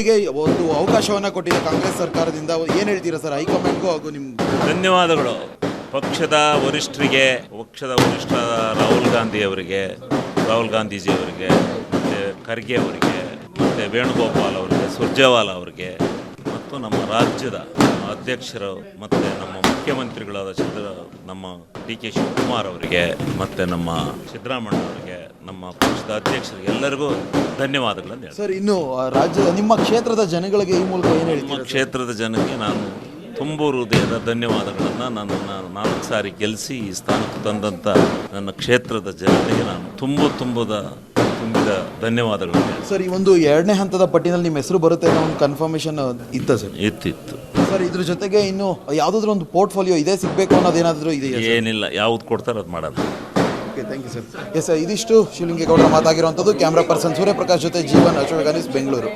ಹೀಗೆ ಒಂದು ಅವಕಾಶವನ್ನ ಕೊಟ್ಟಿದೆ ಕಾಂಗ್ರೆಸ್ ಸರ್ಕಾರದಿಂದ. ಏನ್ ಹೇಳ್ತೀರಾ ಸರ್ ಹೈಕಮಾಂಡ್ಗೂ ಹಾಗೂ ನಿಮ್ಗೆ? ಧನ್ಯವಾದಗಳು. ಪಕ್ಷದ ವರಿಷ್ಠರಿಗೆ, ಪಕ್ಷದ ವರಿಷ್ಠ ರಾಹುಲ್ ಗಾಂಧೀಜಿಯವರಿಗೆ, ಮತ್ತು ಖರ್ಗೆ ಅವರಿಗೆ, ಮತ್ತು ವೇಣುಗೋಪಾಲ್ ಅವರಿಗೆ, ಸುರ್ಜೇವಾಲಾ ಅವರಿಗೆ, ಮತ್ತು ನಮ್ಮ ರಾಜ್ಯದ ಅಧ್ಯಕ್ಷರು ಮತ್ತು ನಮ್ಮ ಮುಖ್ಯಮಂತ್ರಿಗಳಾದ ನಮ್ಮ DK ಶಿವಕುಮಾರ್ ಅವರಿಗೆ, ಮತ್ತು ನಮ್ಮ ಸಿದ್ದರಾಮಯ್ಯ ಅವರಿಗೆ, ನಮ್ಮ ಪಕ್ಷದ ಅಧ್ಯಕ್ಷರಿಗೆ ಎಲ್ಲರಿಗೂ ಧನ್ಯವಾದಗಳನ್ನು ಹೇಳ್ತೀನಿ. ಸರ್, ಇನ್ನು ರಾಜ್ಯದ ನಿಮ್ಮ ಕ್ಷೇತ್ರದ ಜನಗಳಿಗೆ ಈ ಮೂಲಕ ಏನು ನಮ್ಮ ಹೇಳ್ತೀರಾ? ಕ್ಷೇತ್ರದ ಜನಕ್ಕೆ ನಾನು ತುಂಬ ಹೃದಯದ ಧನ್ಯವಾದಗಳನ್ನು ನನ್ನನ್ನು 4 ಸಾರಿ ಗೆಲ್ಲಿಸಿ ಈ ಸ್ಥಾನಕ್ಕೆ ತಂದಂಥ ನನ್ನ ಕ್ಷೇತ್ರದ ಜನತೆಗೆ ನಾನು ತುಂಬಿದ ಧನ್ಯವಾದಗಳು. ಸರ್, ಈ ಒಂದು 2ನೇ ಹಂತದ ಪಟ್ಟಿನಲ್ಲಿ ನಿಮ್ಮ ಹೆಸರು ಬರುತ್ತೆ ಅನ್ನೋ ಒಂದು ಕನ್ಫರ್ಮೇಷನ್ ಇತ್ತ ಸರ್? ಇತ್ತಿತ್ತು ಸರ್, ಇದ್ರ ಜೊತೆಗೆ ಇನ್ನು ಯಾವುದಾದ್ರೂ ಒಂದು ಪೋರ್ಟ್ಫೋಲಿಯೋ ಇದೆ ಸಿಗಬೇಕು ಅನ್ನೋದೇನಾದರೂ ಇದೆಯಾ? ಏನಿಲ್ಲ, ಯಾವ್ದು ಕೊಡ್ತಾರೋ ಅದು ಮಾಡೋದು. Okay, thank you sir. Yes sir, ಇದಿಷ್ಟು ಶಿವಲಿಂಗೇಗೌಡರ ಮಾತಾಗಿರುವಂಥದ್ದು. ಕ್ಯಾಮ್ರಾ ಪರ್ಸನ್ ಸೂರ್ಯಪ್ರಕಾಶ್ ಜೊತೆ ಜೀವನ್, ಅಶೋಕ್ ಗಾನಿಸ್, ಬೆಂಗಳೂರು.